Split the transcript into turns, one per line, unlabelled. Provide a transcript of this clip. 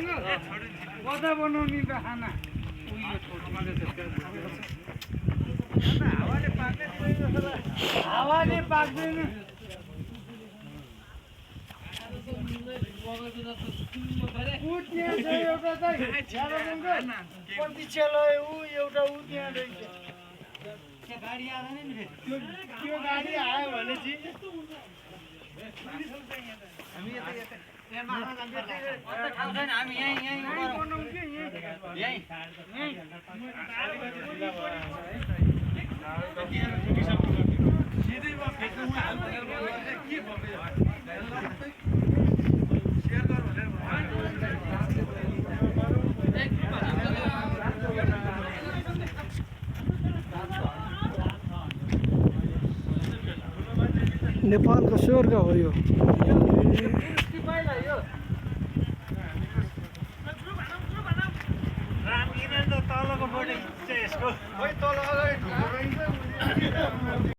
कता बनाउने त खाना हावाले पाक्दैन उठ्ने छ एउटा चाहिँ प्रतीक्षालय एउटा ऊ त्यहाँ रहेछ गाडी आएन नि त्यो गाडी आयो भने चाहिँ हामी हामी यहीँ बनाउँ कि यहीँ सिधैमा फेक्नु के
नेपालको स्वर्ग हो यो
तलको बोर्डिङ चाहिँ यसको तल अगाडि